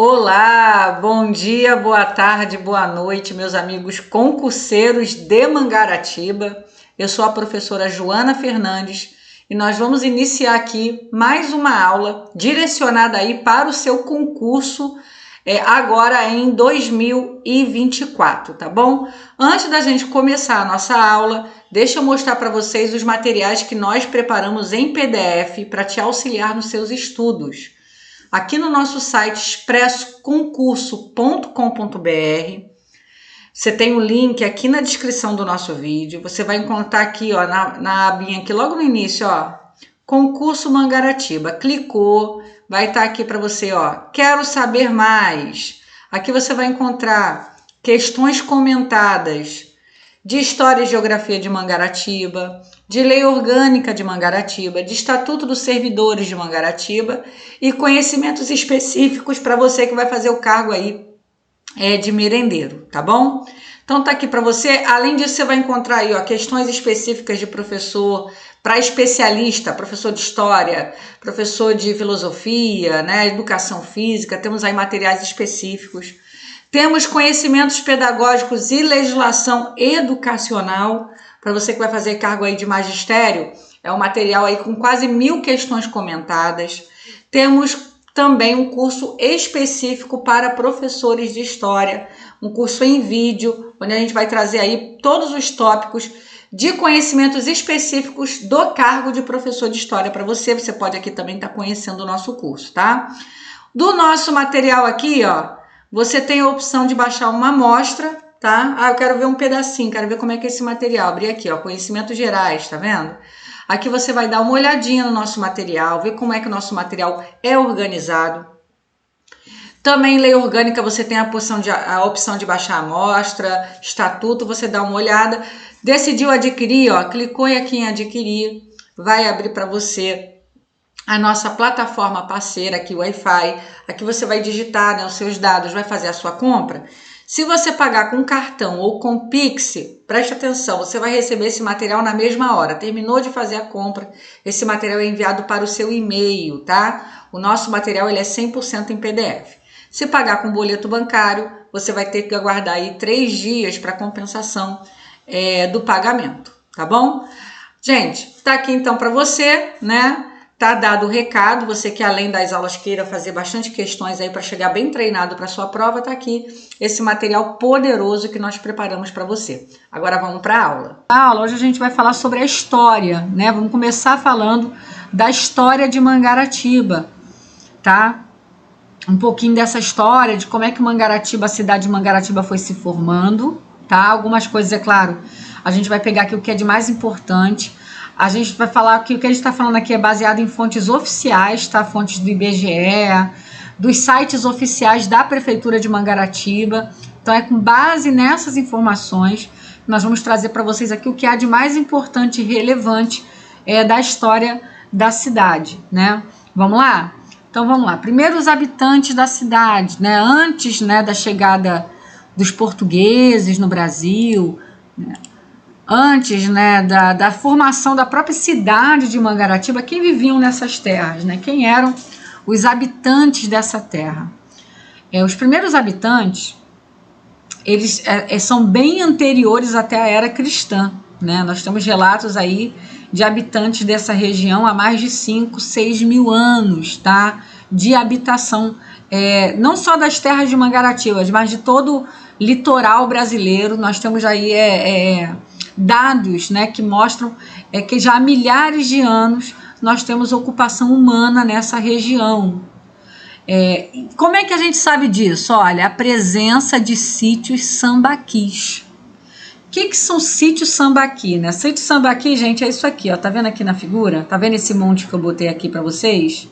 Olá, bom dia, boa tarde, boa noite, meus amigos concurseiros de Mangaratiba. Eu sou a professora Joana Fernandes e nós vamos iniciar aqui mais uma aula direcionada aí para o seu concurso agora em 2024, tá bom? Antes da gente começar a nossa aula, deixa eu mostrar para vocês os materiais que nós preparamos em PDF para te auxiliar nos seus estudos. Aqui no nosso site expressoconcurso.com.br, você tem o link aqui na descrição do nosso vídeo. Você vai encontrar aqui, ó, na abinha aqui logo no início, ó, concurso Mangaratiba. Clicou, vai estar aqui para você, ó, quero saber mais. Aqui você vai encontrar questões comentadas de História e Geografia de Mangaratiba, de Lei Orgânica de Mangaratiba, de Estatuto dos Servidores de Mangaratiba e conhecimentos específicos para você que vai fazer o cargo aí de merendeiro, tá bom? Então tá aqui para você. Além disso, você vai encontrar aí, ó, questões específicas de professor para especialista, professor de história, professor de filosofia, né, educação física. Temos aí materiais específicos. Temos conhecimentos pedagógicos e legislação educacional, para você que vai fazer cargo aí de magistério, é um material aí com quase 1000 questões comentadas. Temos também um curso específico para professores de história, um curso em vídeo, onde a gente vai trazer aí todos os tópicos de conhecimentos específicos do cargo de professor de história para você. Você pode aqui também estar conhecendo o nosso curso, tá? Do nosso material aqui, ó, você tem a opção de baixar uma amostra, tá? Ah, eu quero ver um pedacinho, quero ver como é que é esse material. Abri aqui, ó, conhecimentos gerais, tá vendo? Aqui você vai dar uma olhadinha no nosso material, ver como é que o nosso material é organizado. Também em Lei Orgânica você tem a opção de baixar a amostra, estatuto, você dá uma olhada. Decidiu adquirir, ó, clicou aqui em adquirir, vai abrir para você a nossa plataforma parceira aqui, Wi-Fi. Aqui você vai digitar, né, os seus dados, vai fazer a sua compra. Se você pagar com cartão ou com Pix, preste atenção, você vai receber esse material na mesma hora. Terminou de fazer a compra, esse material é enviado para o seu e-mail, tá? O nosso material ele é 100% em PDF. Se pagar com boleto bancário, você vai ter que aguardar aí 3 dias para compensação do pagamento, tá bom? Gente, tá aqui então para você, né? Tá dado o recado, você que além das aulas queira fazer bastante questões aí para chegar bem treinado para sua prova, tá aqui esse material poderoso que nós preparamos para você. Agora vamos para a aula. Hoje a gente vai falar sobre a história, né? Vamos começar falando da história de Mangaratiba, tá? Um pouquinho dessa história, de como é que Mangaratiba, a cidade de Mangaratiba foi se formando, tá? Algumas coisas, é claro, a gente vai pegar aqui o que é de mais importante. A gente vai falar que o que a gente está falando aqui é baseado em fontes oficiais, tá? Fontes do IBGE, dos sites oficiais da Prefeitura de Mangaratiba. Então é com base nessas informações que nós vamos trazer para vocês aqui o que há de mais importante e relevante da história da cidade, né? Vamos lá? Então vamos lá. Primeiro os habitantes da cidade, né? Antes, né, da chegada dos portugueses no Brasil, né? Antes, né, da formação da própria cidade de Mangaratiba, quem viviam nessas terras, né? Quem eram os habitantes dessa terra? Os primeiros habitantes, eles são bem anteriores até a era cristã, né? Nós temos relatos aí de habitantes dessa região há mais de 5, 6 mil anos, tá? De habitação, não só das terras de Mangaratiba, mas de todo o litoral brasileiro. Nós temos aí dados, né, que mostram que já há milhares de anos nós temos ocupação humana nessa região. Como é que a gente sabe disso? Olha, a presença de sítios sambaquis. O que são sítios sambaqui, né? Sítio sambaqui, gente, é isso aqui, ó. Tá vendo aqui na figura? Tá vendo esse monte que eu botei aqui para vocês?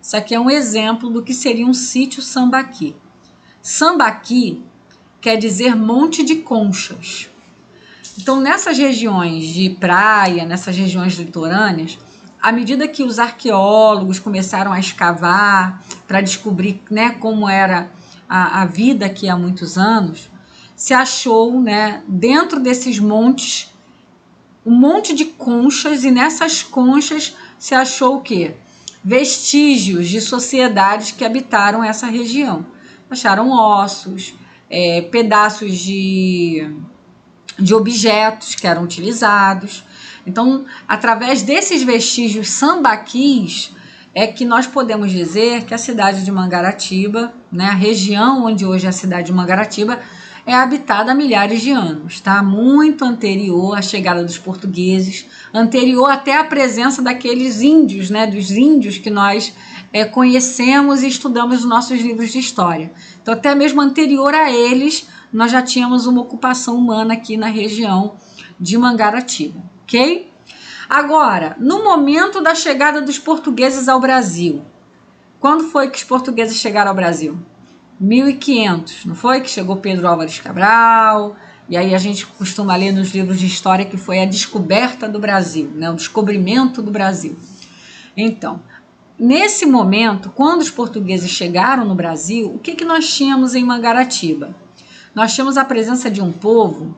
Isso aqui é um exemplo do que seria um sítio sambaqui. Sambaqui quer dizer monte de conchas. Então, nessas regiões de praia, nessas regiões litorâneas, à medida que os arqueólogos começaram a escavar para descobrir, né, como era a vida aqui há muitos anos, se achou, né, dentro desses montes um monte de conchas, e nessas conchas se achou o quê? Vestígios de sociedades que habitaram essa região. acharam ossos, pedaços de objetos que eram utilizados. Então, através desses vestígios sambaquis, é que nós podemos dizer que a cidade de Mangaratiba, né, a região onde hoje é a cidade de Mangaratiba, é habitada há milhares de anos, tá? Muito anterior à chegada dos portugueses, anterior até à presença daqueles índios, né, dos índios que nós conhecemos e estudamos nos nossos livros de história. Então, até mesmo anterior a eles, nós já tínhamos uma ocupação humana aqui na região de Mangaratiba, ok? Agora, no momento da chegada dos portugueses ao Brasil, quando foi que os portugueses chegaram ao Brasil? 1500, não foi? Que chegou Pedro Álvares Cabral, e aí a gente costuma ler nos livros de história que foi a descoberta do Brasil, né? O descobrimento do Brasil. Então, nesse momento, quando os portugueses chegaram no Brasil, o que nós tínhamos em Mangaratiba? Nós tínhamos a presença de um povo,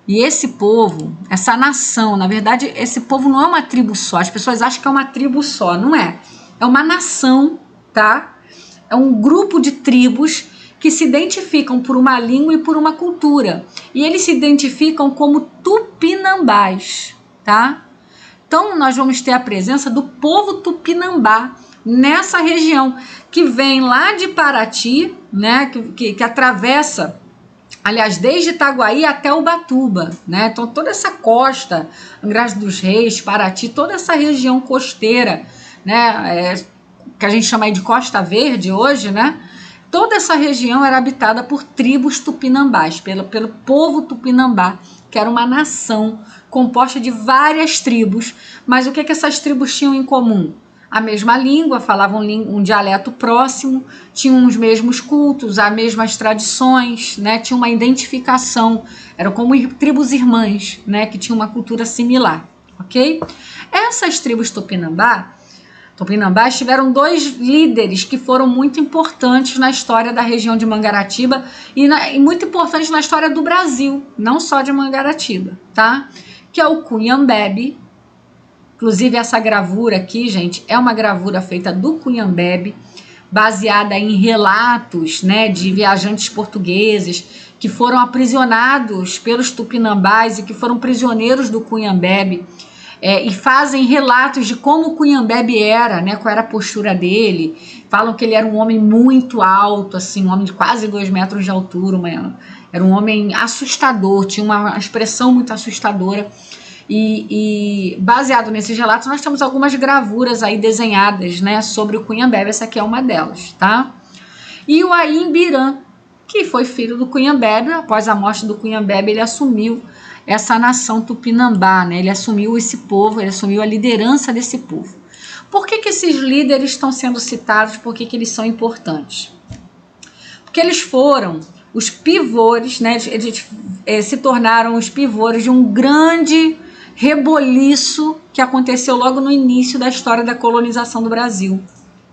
e esse povo, essa nação, na verdade, esse povo não é uma tribo só, as pessoas acham que é uma tribo só, não é? É uma nação, tá? É um grupo de tribos que se identificam por uma língua e por uma cultura, e eles se identificam como tupinambás, tá? Então, nós vamos ter a presença do povo tupinambá nessa região, que vem lá de Paraty, né, que atravessa, aliás, desde Itaguaí até Ubatuba, né? Então, toda essa costa, Angra dos Reis, Paraty, toda essa região costeira, né, que a gente chama aí de Costa Verde hoje, né? Toda essa região era habitada por tribos tupinambás, pelo povo tupinambá, que era uma nação composta de várias tribos. Mas o que essas tribos tinham em comum? A mesma língua, falavam um dialeto próximo, tinham os mesmos cultos, as mesmas tradições, né? Tinha uma identificação, eram como tribos irmãs, né? Que tinham uma cultura similar, ok? Essas tribos tupinambás tiveram dois líderes que foram muito importantes na história da região de Mangaratiba e muito importantes na história do Brasil, não só de Mangaratiba, tá? Que é o Cunhambebe. Inclusive, essa gravura aqui, gente, é uma gravura feita do Cunhambebe, baseada em relatos, né, de viajantes portugueses que foram aprisionados pelos tupinambás e que foram prisioneiros do Cunhambebe, e fazem relatos de como o Cunhambebe era, né, qual era a postura dele. Falam que ele era um homem muito alto, assim, um homem de quase 2 metros de altura, era um homem assustador, tinha uma expressão muito assustadora. E baseado nesses relatos, nós temos algumas gravuras aí desenhadas, né, sobre o Cunhambebe. Essa aqui é uma delas, tá? E o Aimbirã, que foi filho do Cunhambebe, após a morte do Cunhambebe, ele assumiu essa nação tupinambá, né? Ele assumiu esse povo, ele assumiu a liderança desse povo. Por que esses líderes estão sendo citados? Por que eles são importantes? Porque eles foram os pivôs, né? Eles se tornaram os pivôs de um grande reboliço que aconteceu logo no início da história da colonização do Brasil,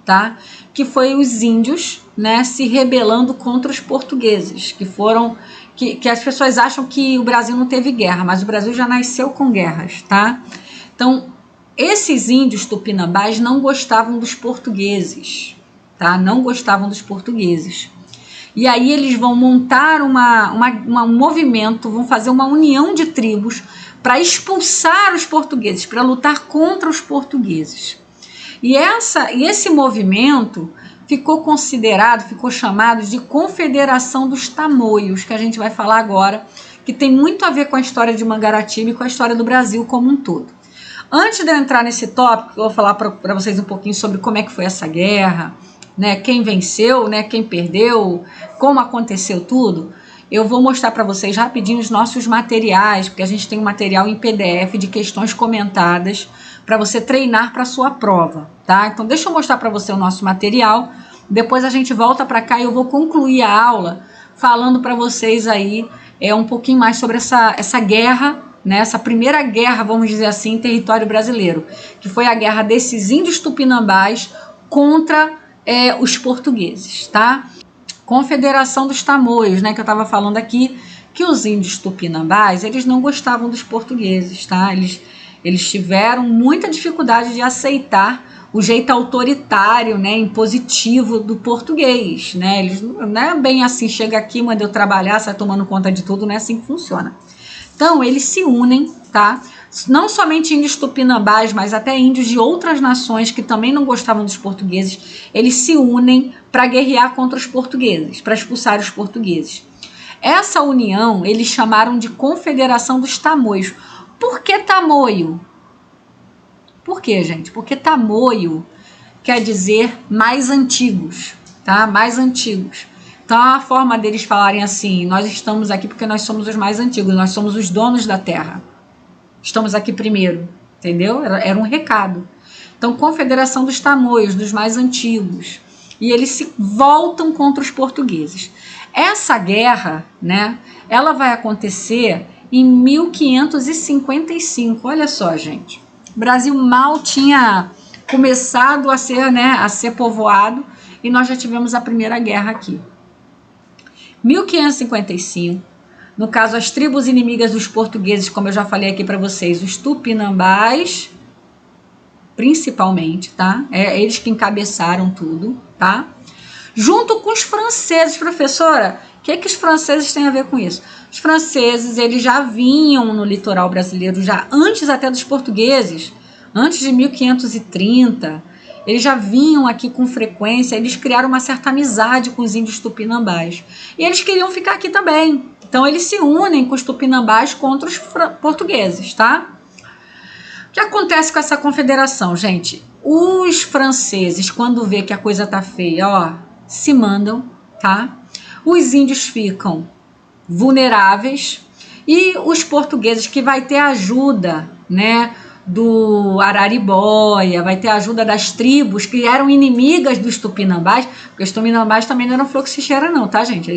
tá? Que foi os índios, né, se rebelando contra os portugueses, que as pessoas acham que o Brasil não teve guerra, mas o Brasil já nasceu com guerras, tá? Então, esses índios tupinambás não gostavam dos portugueses, tá? Não gostavam dos portugueses. E aí eles vão montar um movimento, vão fazer uma união de tribos para expulsar os portugueses, para lutar contra os portugueses. E esse movimento ficou chamado de Confederação dos Tamoios, que a gente vai falar agora, que tem muito a ver com a história de Mangaratiba e com a história do Brasil como um todo. Antes de eu entrar nesse tópico, eu vou falar para vocês um pouquinho sobre como é que foi essa guerra, né, quem venceu, né, quem perdeu, como aconteceu tudo. Eu vou mostrar para vocês rapidinho os nossos materiais, porque a gente tem um material em PDF de questões comentadas para você treinar para a sua prova, tá? Então, deixa eu mostrar para você o nosso material, depois a gente volta para cá e eu vou concluir a aula falando para vocês aí um pouquinho mais sobre essa guerra, né? Essa primeira guerra, vamos dizer assim, em território brasileiro, que foi a guerra desses índios tupinambás contra os portugueses, tá? Confederação dos Tamoios, né, que eu estava falando aqui, que os índios tupinambás, eles não gostavam dos portugueses, tá? Eles tiveram muita dificuldade de aceitar o jeito autoritário, né, impositivo do português, né? Eles não é bem assim, chega aqui, manda eu trabalhar, sai tomando conta de tudo, não é assim que funciona. Então, eles se unem, tá? Não somente índios tupinambás, mas até índios de outras nações que também não gostavam dos portugueses, eles se unem para guerrear contra os portugueses, para expulsar os portugueses. Essa união eles chamaram de Confederação dos Tamoios. Por que Tamoio? Por quê, gente? Porque Tamoio quer dizer mais antigos, tá? Mais antigos. Então, a forma deles falarem assim, nós estamos aqui porque nós somos os mais antigos, nós somos os donos da terra. Estamos aqui primeiro, entendeu? Era um recado. Então, Confederação dos Tamoios, dos mais antigos. E eles se voltam contra os portugueses. Essa guerra, né, ela vai acontecer em 1555. Olha só, gente. O Brasil mal tinha começado a ser, né, a ser povoado e nós já tivemos a primeira guerra aqui. 1555, no caso as tribos inimigas dos portugueses, como eu já falei aqui para vocês, os tupinambás, principalmente, tá? Eles que encabeçaram tudo, tá? Junto com os franceses, professora, o que os franceses têm a ver com isso? Os franceses, eles já vinham no litoral brasileiro, já antes até dos portugueses, antes de 1530, eles já vinham aqui com frequência, eles criaram uma certa amizade com os índios tupinambás. E eles queriam ficar aqui também. Então, eles se unem com os tupinambás contra os portugueses, tá? O que acontece com essa confederação, gente? Os franceses, quando vê que a coisa tá feia, ó, se mandam, tá? Os índios ficam vulneráveis e os portugueses, que vai ter ajuda, né, do Araribóia, vai ter ajuda das tribos que eram inimigas dos tupinambás, porque os tupinambás também não eram fluxicheira não, tá, gente?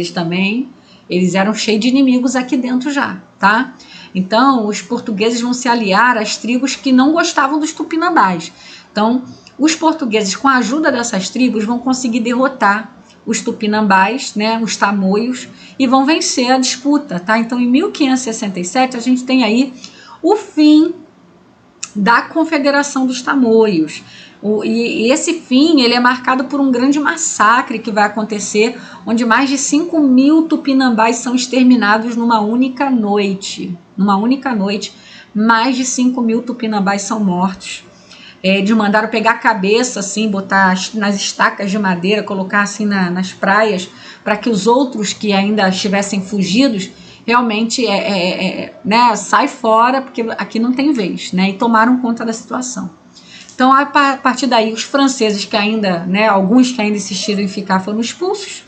Eles eram cheios de inimigos aqui dentro já, tá? Então, os portugueses vão se aliar às tribos que não gostavam dos tupinambás. Então, os portugueses, com a ajuda dessas tribos, vão conseguir derrotar os tupinambás, né, os tamoios, e vão vencer a disputa, tá? Então, em 1567, a gente tem aí o fim da Confederação dos Tamoios. E esse fim, ele é marcado por um grande massacre que vai acontecer, onde mais de 5.000 tupinambás são exterminados numa única noite. Numa única noite, mais de 5.000 tupinambás são mortos. Eles mandaram pegar a cabeça, assim, botar nas estacas de madeira, colocar assim nas praias, para que os outros que ainda estivessem fugidos realmente né, sai fora, porque aqui não tem vez, né, e tomaram conta da situação. Então, a partir daí, os franceses que ainda, né, alguns que ainda insistiram em ficar foram expulsos,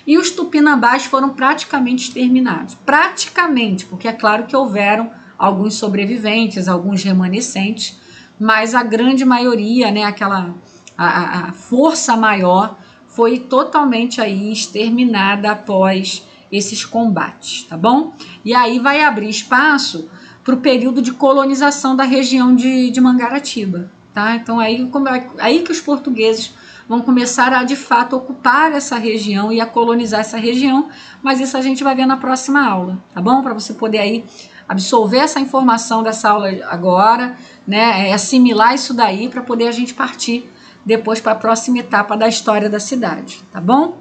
e os tupinambás foram praticamente exterminados. Praticamente, porque é claro que houveram alguns sobreviventes, alguns remanescentes, mas a grande maioria, né, a força maior foi totalmente aí exterminada após esses combates, tá bom? E aí vai abrir espaço para o período de colonização da região de Mangaratiba, tá? Então aí que os portugueses vão começar a de fato ocupar essa região e a colonizar essa região, mas isso a gente vai ver na próxima aula, tá bom? Para você poder aí absorver essa informação dessa aula agora, né? Assimilar isso daí para poder a gente partir depois para a próxima etapa da história da cidade, tá bom?